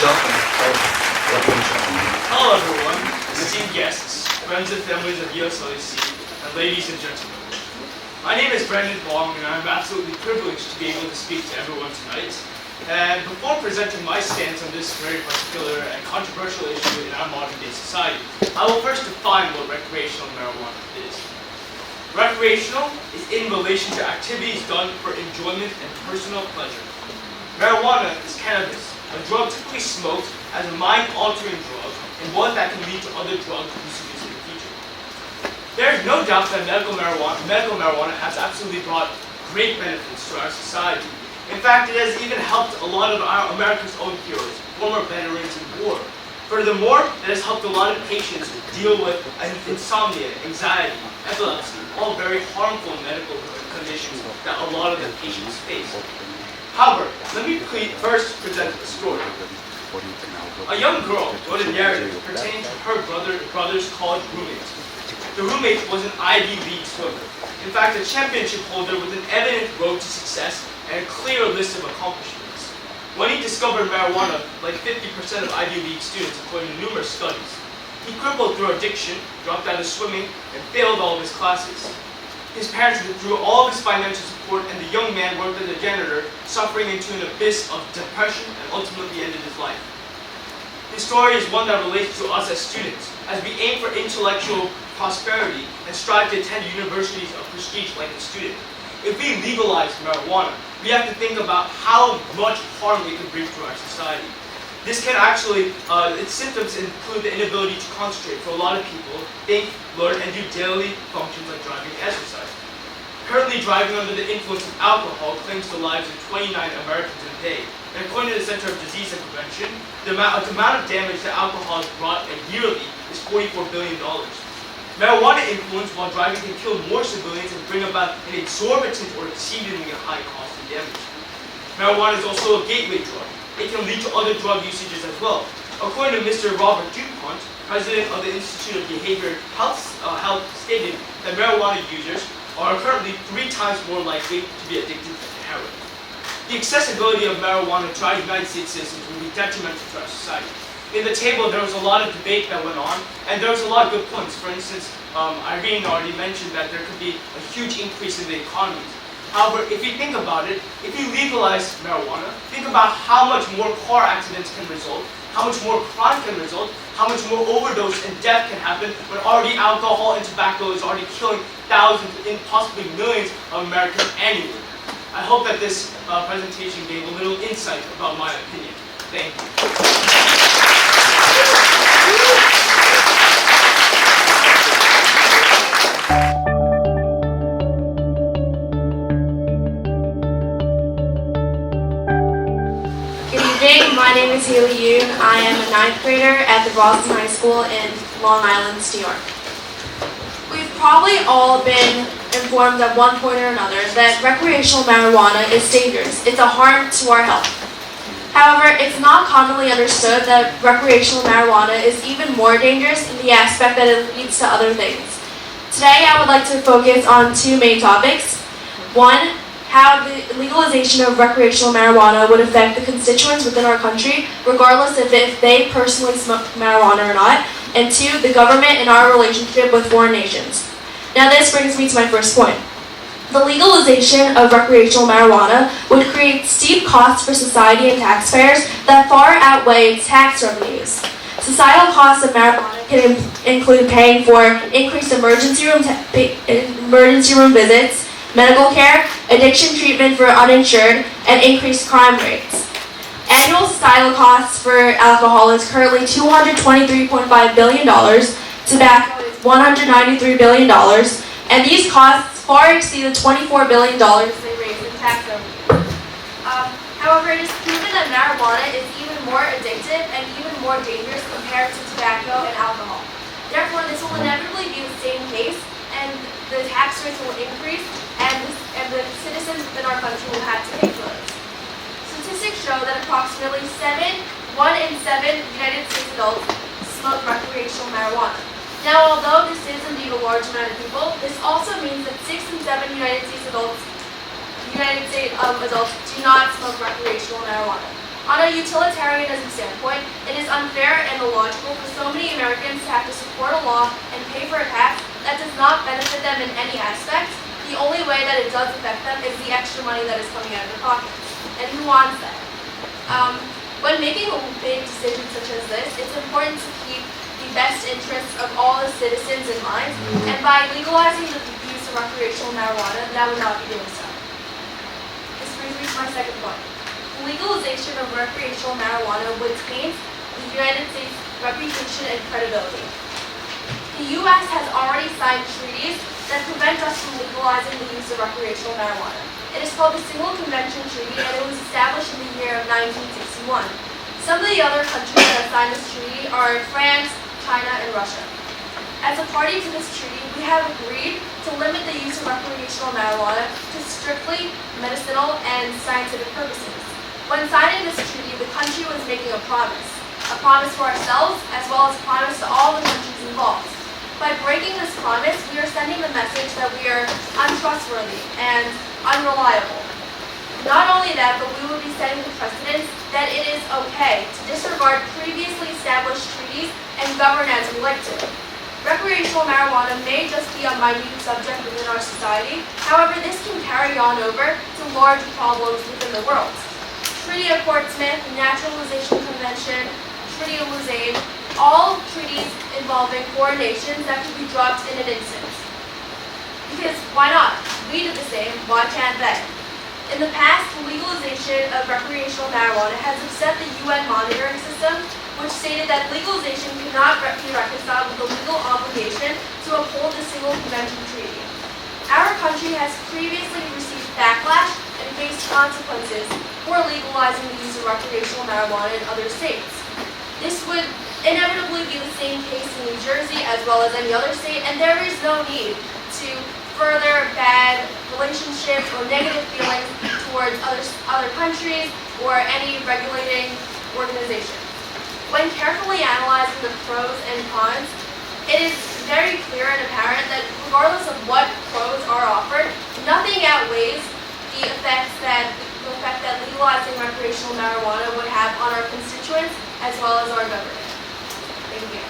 Hello everyone, esteemed guests, friends and families of USLEC, and ladies and gentlemen. My name is Brandon Wong, and I'm absolutely privileged to be able to speak to everyone tonight. And before presenting my stance on this very particular and controversial issue in our modern-day society, I will first define what recreational marijuana is. Recreational is in relation to activities done for enjoyment and personal pleasure. Marijuana is cannabis, a drug typically smoked as a mind-altering drug and one that can lead to other drug usages in the future. There is no doubt that medical marijuana has absolutely brought great benefits to our society. In fact, it has even helped a lot of America's own heroes, former veterans in war. Furthermore, it has helped a lot of patients deal with insomnia, anxiety, epilepsy, all very harmful medical conditions that a lot of the patients face. However, let me first present a story. A young girl wrote a narrative pertaining to her brother's college roommate. The roommate was an Ivy League swimmer. In fact, a championship holder with an evident road to success and a clear list of accomplishments. When he discovered marijuana, like 50% of Ivy League students according to numerous studies, he crippled through addiction, dropped out of swimming, and failed all of his classes. His parents withdrew all of his financial support, and the young man worked as a janitor, suffering into an abyss of depression and ultimately ended his life. His story is one that relates to us as students, as we aim for intellectual prosperity and strive to attend universities of prestige like a student. If we legalize marijuana, we have to think about how much harm it can bring to our society. This can actually, its symptoms include the inability to concentrate for a lot of people, think, learn, and do daily functions like driving and exercise. Currently, driving under the influence of alcohol claims the lives of 29 Americans a day. And according to the Center of Disease and Prevention, the amount of damage that alcohol has brought yearly is $44 billion. Marijuana influence while driving can kill more civilians and bring about an exorbitant or exceedingly high cost and damage. Marijuana is also a gateway drug. It can lead to other drug usages as well. According to Mr. Robert DuPont, president of the Institute of Behavioral Health, stated that marijuana users are currently 3 times more likely to be addicted to heroin. The accessibility of marijuana to our United States citizens will be detrimental to our society. In the table, there was a lot of debate that went on, and there was a lot of good points. For instance, Irene already mentioned that there could be a huge increase in the economy. However, if you think about it, if you legalize marijuana, think about how much more car accidents can result, how much more crime can result, how much more overdose and death can happen when already alcohol and tobacco is already killing thousands and possibly millions of Americans annually. I hope that this presentation gave a little insight about my opinion. Thank you. My name is Haley Yoon. I am a 9th grader at the Boston High School in Long Island, New York. We've probably all been informed at one point or another that recreational marijuana is dangerous. It's a harm to our health. However, it's not commonly understood that recreational marijuana is even more dangerous in the aspect that it leads to other things. Today, I would like to focus on 2 main topics. One, how the legalization of recreational marijuana would affect the constituents within our country, regardless if they personally smoke marijuana or not. And 2, the government and our relationship with foreign nations. Now this brings me to my first point. The legalization of recreational marijuana would create steep costs for society and taxpayers that far outweigh its tax revenues. Societal costs of marijuana can include paying for increased emergency room visits, medical care, addiction treatment for uninsured, and increased crime rates. Annual societal costs for alcohol is currently $223.5 billion, tobacco is $193 billion, and these costs far exceed the $24 billion they raise in tax revenue. However, it is proven that marijuana is even more addictive and even more dangerous compared to tobacco and alcohol. Therefore, this will inevitably be the same case, and the tax rates will increase, and the citizens within our country will have to pay for this. Statistics show that approximately 1 in 7 United States adults smoke recreational marijuana. Now, although this is indeed a large amount of people, this also means that 6 in 7 United States adults do not smoke recreational marijuana. On a utilitarianism standpoint, it is unfair and illogical for so many Americans to have to support a law and pay for a tax that does not benefit them in any aspect. The only way that it does affect them is the extra money that is coming out of their pockets. And who wants that? When making a big decision such as this, it's important to keep the best interests of all the citizens in mind, and by legalizing the use of recreational marijuana, that would not be doing so. This brings me to my second point. Legalization of recreational marijuana would taint the United States' reputation and credibility. The U.S. has already signed treaties that prevent us from legalizing the use of recreational marijuana. It is called the Single Convention Treaty, and it was established in the year of 1961. Some of the other countries that have signed this treaty are France, China, and Russia. As a party to this treaty, we have agreed to limit the use of recreational marijuana to strictly medicinal and scientific purposes. When signing this treaty, the country was making a promise to ourselves as well as a promise to all the countries involved. By breaking this promise, we are sending the message that we are untrustworthy and unreliable. Not only that, but we will be setting the precedent that it is okay to disregard previously established treaties and govern as we like to. Recreational marijuana may just be a minute subject within our society. However, this can carry on over to large problems within the world. Treaty of Portsmouth, Naturalization Convention, Treaty of Lausanne, all treaties involving foreign nations that could be dropped in an instant. Because why not? We did the same, why can't they? In the past, the legalization of recreational marijuana has upset the UN monitoring system, which stated that legalization could not be reconciled with the legal obligation to uphold the Single Convention Treaty. Our country has previously received backlash and faced consequences for legalizing the use of recreational marijuana in other states. This would inevitably be the same case in New Jersey as well as any other state, and there is no need to further bad relationships or negative feelings towards other countries or any regulating organization. When carefully analyzing the pros and cons, it is very clear and apparent that regardless of what pros are offered, nothing outweighs the effect that legalizing recreational marijuana would have on our constituents as well as our government. Thank you.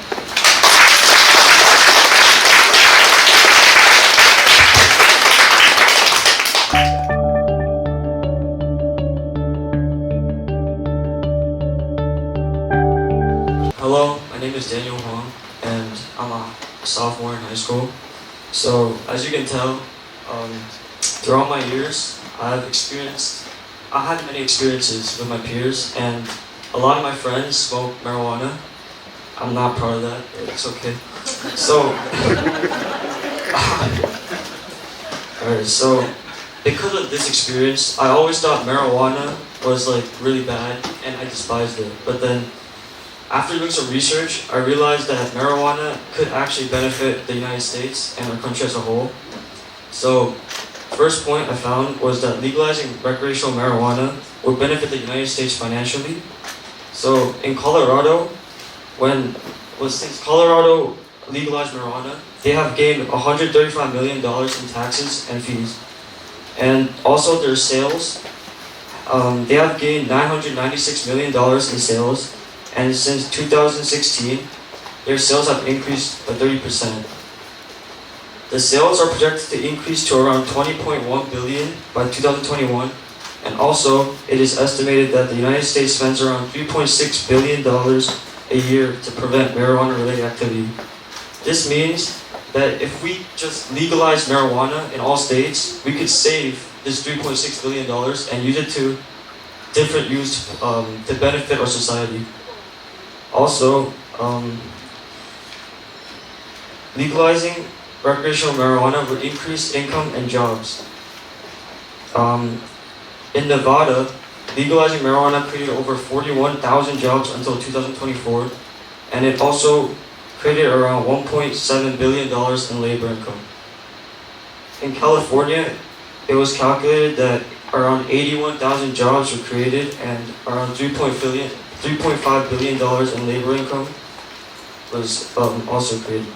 Hello, my name is Daniel Huang, and I'm a sophomore in high school. So, as you can tell, throughout my years, I had many experiences with my peers, and a lot of my friends smoke marijuana. I'm not proud of that, but it's okay. So, alright, so because of this experience, I always thought marijuana was like really bad, and I despised it. But then, after doing some research, I realized that marijuana could actually benefit the United States and our country as a whole. So, first point I found was that legalizing recreational marijuana would benefit the United States financially. So, in Colorado, since Colorado legalized marijuana, they have gained $135 million in taxes and fees. And also their sales, they have gained $996 million in sales. And since 2016, their sales have increased by 30%. The sales are projected to increase to around $20.1 billion by 2021, and also it is estimated that the United States spends around $3.6 billion a year to prevent marijuana-related activity. This means that if we just legalize marijuana in all states, we could save this $3.6 billion and use it to different use to benefit our society. Also, legalizing recreational marijuana would increase income and jobs. In Nevada, legalizing marijuana created over 41,000 jobs until 2024, and it also created around $1.7 billion in labor income. In California, it was calculated that around 81,000 jobs were created and around $3.5 billion in labor income was also created.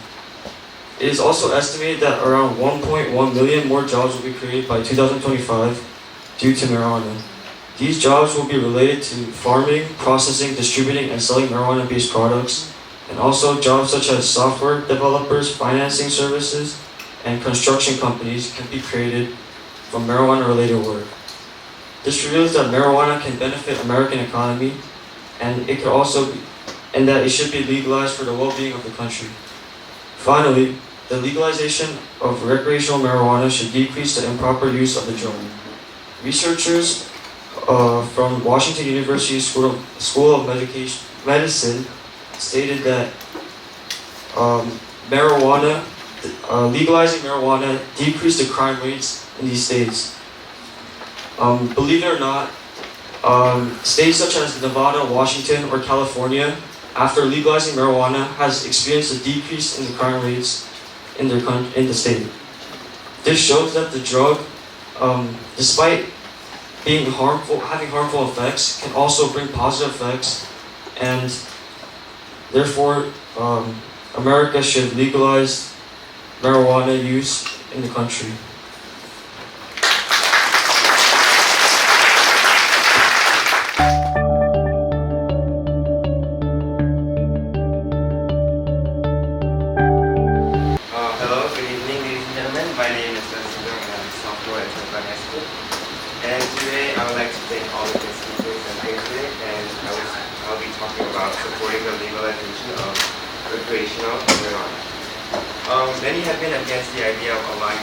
It is also estimated that around 1.1 million more jobs will be created by 2025 due to marijuana. These jobs will be related to farming, processing, distributing, and selling marijuana-based products, and also jobs such as software developers, financing services, and construction companies can be created from marijuana-related work. This reveals that marijuana can benefit American economy, and that it should be legalized for the well-being of the country. Finally, the legalization of recreational marijuana should decrease the improper use of the drug. Researchers from Washington University School of Medicine stated that legalizing marijuana decreased the crime rates in these states. Believe it or not, states such as Nevada, Washington, or California, after legalizing marijuana, has experienced a decrease in the crime rates in the state. This shows that the drug, despite having harmful effects, can also bring positive effects, and therefore, America should legalize marijuana use in the country. Hello, good evening, ladies and gentlemen. My name is Sundar and I'm a sophomore at Temple High School. And today I would like to thank all of the speakers and here today, and I'll be talking about supporting the legalization of recreational marijuana. Many have been against the idea of allowing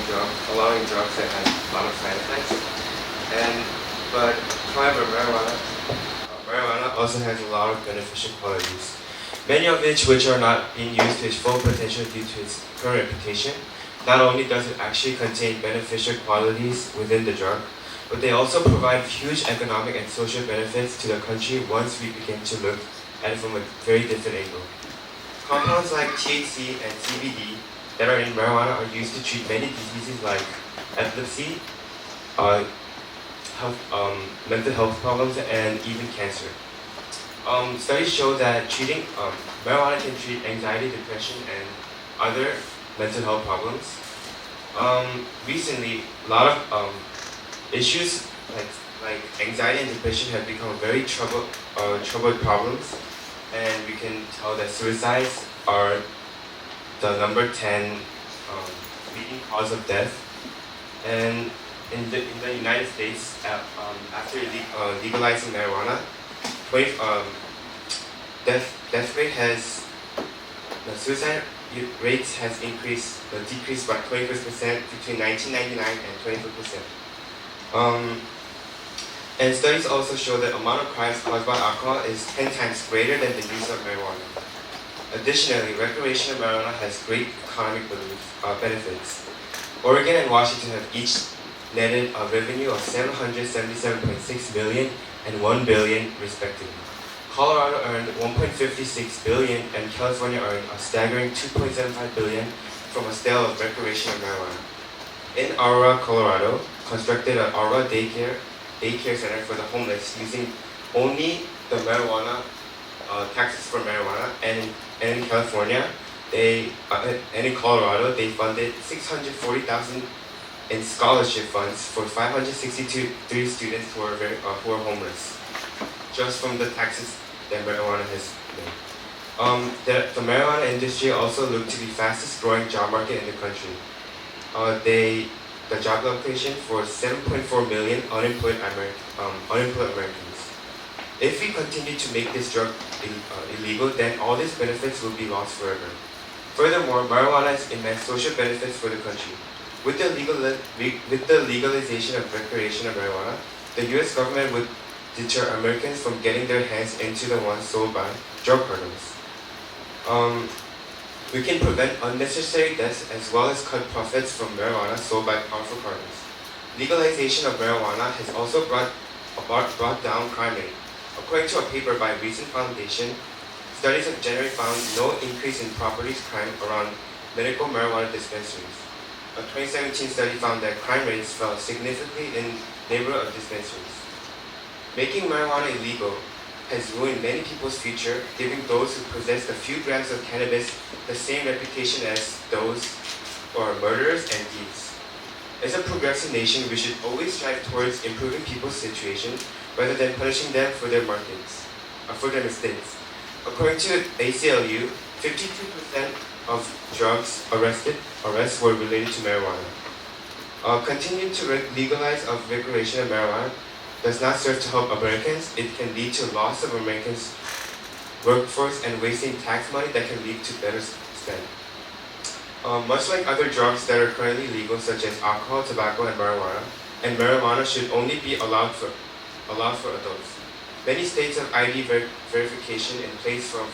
drugs that have a lot of side effects. However, marijuana also has a lot of beneficial qualities, many of which are not being used to its full potential due to its current reputation. Not only does it actually contain beneficial qualities within the drug, but they also provide huge economic and social benefits to the country once we begin to look at it from a very different angle. Compounds like THC and CBD that are in marijuana are used to treat many diseases like epilepsy, mental health problems, and even cancer. Studies show that marijuana can treat anxiety, depression, and other mental health problems. Recently, a lot of issues like anxiety and depression have become very troubled problems, and we can tell that suicides are the number 10 leading cause of death. And in the United States, after legalizing marijuana, the suicide rates has decreased by 21% between 1999 and 24%. And studies also show that the amount of crimes caused by alcohol is 10 times greater than the use of marijuana. Additionally, recreational marijuana has great economic benefits. Oregon and Washington have each netted a revenue of $777.6 million and $1 billion respectively. Colorado earned $1.56 billion and California earned a staggering $2.75 billion from a sale of recreational marijuana. In Aurora, Colorado, constructed an Aurora daycare center for the homeless using only the marijuana taxes for marijuana, and in California, and in Colorado, they funded $640,000 in scholarship funds for 563 students who are homeless, just from the taxes that marijuana has made. The marijuana industry also looked to be fastest growing job market in the country. The job location for 7.4 million unemployed Americans. If we continue to make this drug illegal, then all these benefits will be lost forever. Furthermore, marijuana has immense social benefits for the country. With the legalization of recreational marijuana, the U.S. government would deter Americans from getting their hands into the ones sold by drug cartels. We can prevent unnecessary deaths as well as cut profits from marijuana sold by powerful cartels. Legalization of marijuana has also brought down crime rate. According to a paper by Recent Foundation, studies have generally found no increase in property crime around medical marijuana dispensaries. A 2017 study found that crime rates fell significantly in neighborhood dispensaries. Making marijuana illegal has ruined many people's future, giving those who possess a few grams of cannabis the same reputation as those who are murderers and thieves. As a progressive nation, we should always strive towards improving people's situation rather than punishing them for their mistakes. According to ACLU, 52% of drugs arrests were related to marijuana. Continuing to legalize of recreational marijuana does not serve to help Americans. It can lead to loss of Americans' workforce and wasting tax money that can lead to better spend. Much like other drugs that are currently legal, such as alcohol, tobacco, and marijuana should only be allowed for adults. Many states have ID verification in place for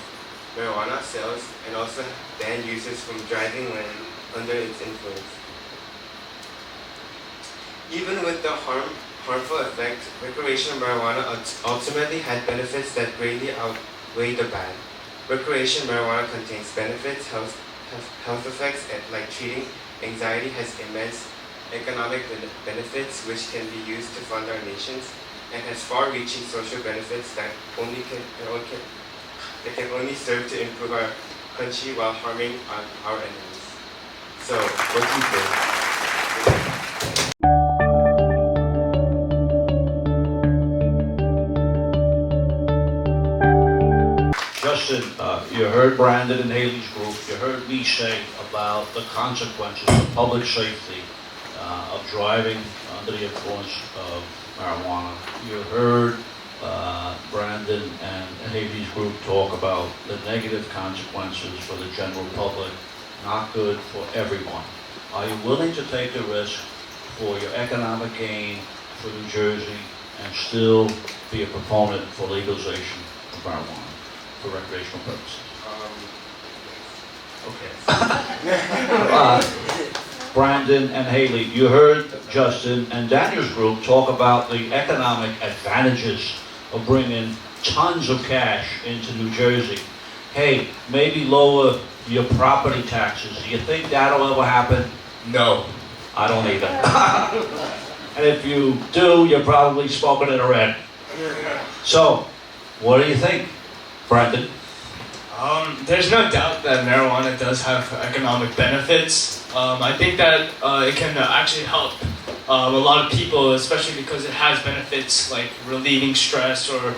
marijuana sales and also ban users from driving when under its influence. Even with the harmful effect, recreational marijuana ultimately had benefits that greatly outweigh the bad. Recreational marijuana contains benefits, health effects, like treating anxiety, has immense economic benefits which can be used to fund our nations, and has far-reaching social benefits that can only serve to improve our country while harming our enemies. So, what do you think? Justin, you heard Brandon and Haley's group. You heard me say about the consequences of public safety of driving under the influence of marijuana. You heard Brandon and Haley's group talk about the negative consequences for the general public, not good for everyone. Are you willing to take the risk for your economic gain for New Jersey and still be a proponent for legalization of marijuana for recreational purposes? Okay. Brandon and Haley, you heard Justin and Daniel's group talk about the economic advantages of bringing tons of cash into New Jersey. Hey, maybe lower your property taxes. Do you think that'll ever happen? No. I don't either. And if you do, you're probably smoking in a red. So, what do you think, Brandon? There's no doubt that marijuana does have economic benefits. I think that it can actually help a lot of people, especially because it has benefits like relieving stress or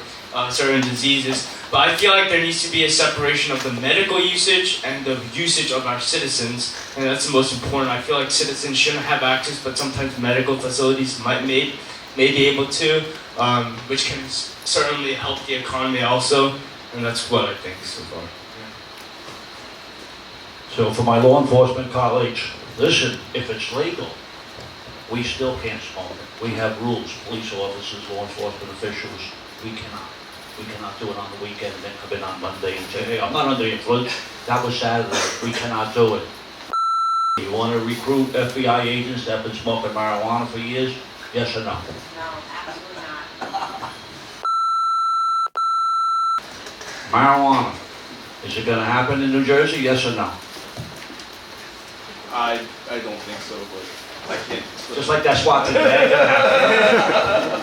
certain diseases. But I feel like there needs to be a separation of the medical usage and the usage of our citizens, and that's the most important. I feel like citizens shouldn't have access, but sometimes medical facilities may be able to, which can certainly help the economy also. And that's what I think so far. So for my law enforcement colleagues, listen, if it's legal, we still can't smoke. We have rules, police officers, law enforcement officials, we cannot. We cannot do it on the weekend and then come in on Monday and say, hey, I'm not under the influence. That was Saturday. We cannot do it. You want to recruit FBI agents that have been smoking marijuana for years? Yes or no? No, absolutely not. Marijuana, is it going to happen in New Jersey? Yes or no? I don't think so, but I can't. Just like that SWAT team, that ain't gonna happen.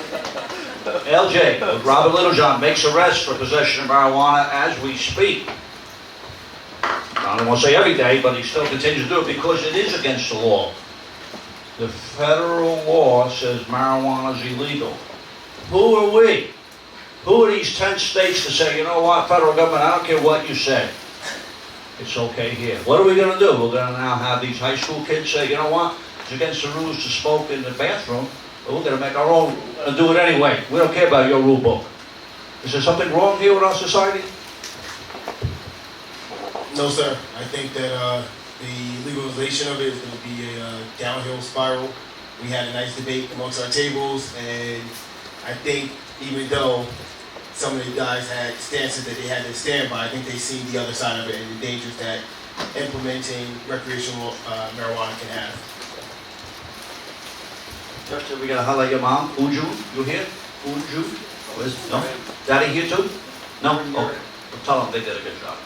LJ, Robert Littlejohn makes arrests for possession of marijuana as we speak. I don't want to say every day, but he still continues to do it because it is against the law. The federal law says marijuana is illegal. Who are we? Who are these 10 states to say, you know what, federal government, I don't care what you say. It's okay here. What are we going to do? We're going to now have these high school kids say, you know what, it's against the rules to smoke in the bathroom, but we're going to make our own and do it anyway. We don't care about your rule book. Is there something wrong here with our society? No, sir. I think that the legalization of it is going to be a downhill spiral. We had a nice debate amongst our tables, and I think even though some of the guys had stances that they had to stand by, I think they've seen the other side of it and the dangers that implementing recreational marijuana can have. Justin, we got to highlight your mom, Uju. You here? Uju? No? Daddy here too? No? Okay. Well, tell them they did a good job.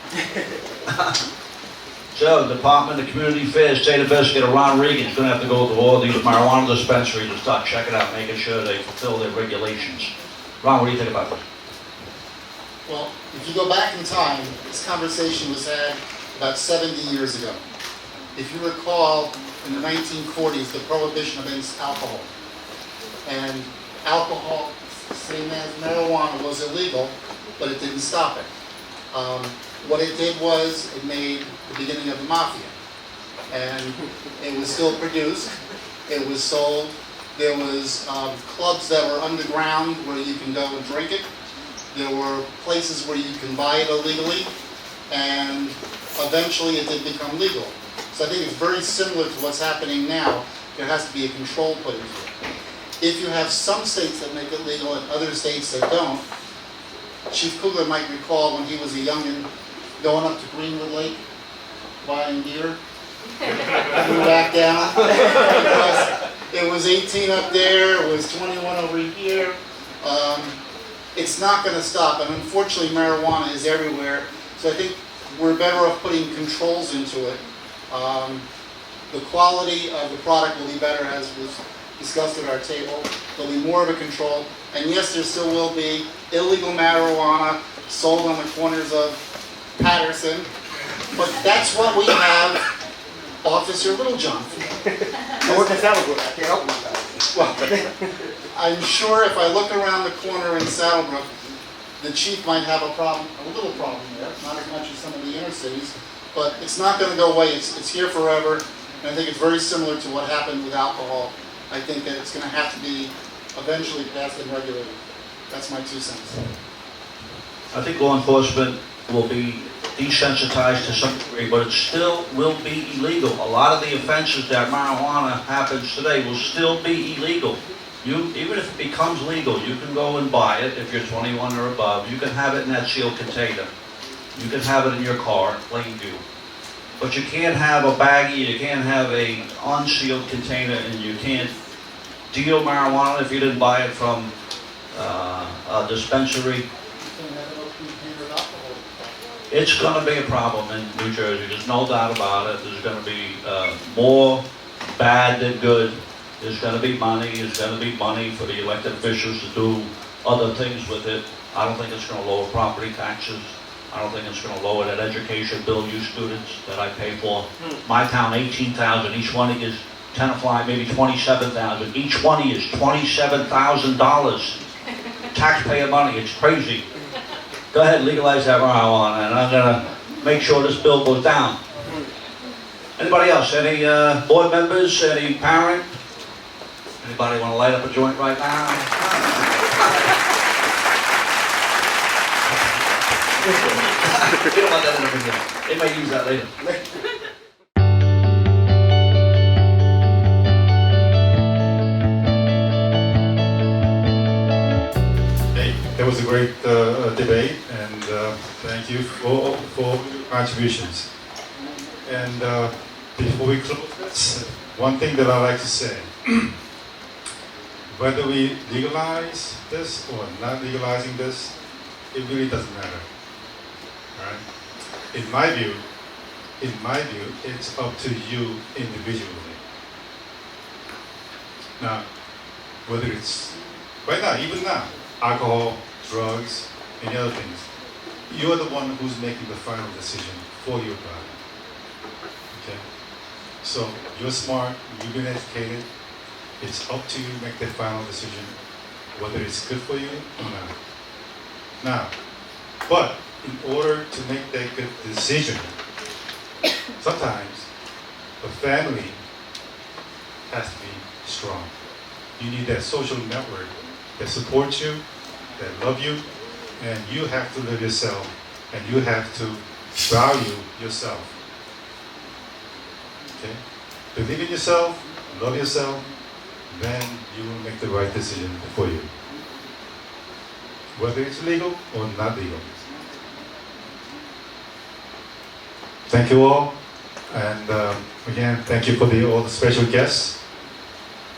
So, Department of Community Affairs, State Investigator Ron Regan is going to have to go to all these marijuana dispensaries and start checking out, making sure they fulfill their regulations. Ron, what do you think about this? Well, if you go back in time, this conversation was had about 70 years ago. If you recall, in the 1940s, the prohibition against alcohol. And alcohol same as marijuana, was illegal, but it didn't stop it. What it did was it made the beginning of the mafia. And it was still produced, it was sold. There was clubs that were underground where you can go and drink it. There were places where you can buy it illegally, and eventually it did become legal. So I think it's very similar to what's happening now. There has to be a control put into it. If you have some states that make it legal and other states that don't, Chief Kugler might recall when he was a youngin' going up to Greenwood Lake, buying beer, coming back down, because it was 18 up there, it was 21 over here. It's not going to stop, and unfortunately marijuana is everywhere, so I think we're better off putting controls into it. The quality of the product will be better, as was discussed at our table. There'll be more of a control, and yes, there still will be illegal marijuana sold on the corners of Patterson, but that's what we have Officer Littlejohn for. I can't help myself. Well, I'm sure if I look around the corner in Saddlebrook, the chief might have a little problem there, not as much as some of the inner cities, but it's not going to go away. It's here forever, and I think it's very similar to what happened with alcohol. I think that it's going to have to be eventually passed and regulated. That's my 2 cents. I think law enforcement will be desensitized to some degree, but it still will be illegal. A lot of the offenses that marijuana happens today will still be illegal. Even if it becomes legal, you can go and buy it if you're 21 or above. You can have it in that sealed container. You can have it in your car, plain view. But you can't have a baggie, you can't have a unsealed container, and you can't deal marijuana if you didn't buy it from a dispensary. It's going to be a problem in New Jersey. There's no doubt about it. There's going to be more bad than good. There's going to be money. There's going to be money for the elected officials to do other things with it. I don't think it's going to lower property taxes. I don't think it's going to lower that education bill you students that I pay for. My town, $18,000. Each one is 10 or 5, maybe 27,000. Each one is $27,000 taxpayer money. It's crazy. Go ahead and legalize that marijuana, and I'm going to make sure this bill goes down. Anybody else? Any board members? Any parent? Anybody want to light up a joint right now? We don't want that in the video. They may use that later. It was a great debate, and thank you for your contributions. And before we close this, one thing that I like to say, whether we legalize this or not legalizing this, it really doesn't matter. All right? In my view, it's up to you individually. Now, whether it's right now, even now, alcohol, drugs, any other things, you're the one who's making the final decision for your body. Okay? So you're smart, you've been educated, it's up to you to make the final decision whether it's good for you or not. Now, but in order to make that good decision, sometimes the family has to be strong. You need that social network that supports you, that love you, and you have to live yourself, and you have to value yourself. Okay? Believe in yourself, love yourself, then you will make the right decision for you. Whether it's legal or not legal. Thank you all, and again, thank you for all the special guests.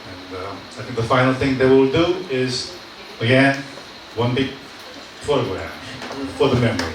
And I think the final thing that we'll do is, again, one big photograph for the memory.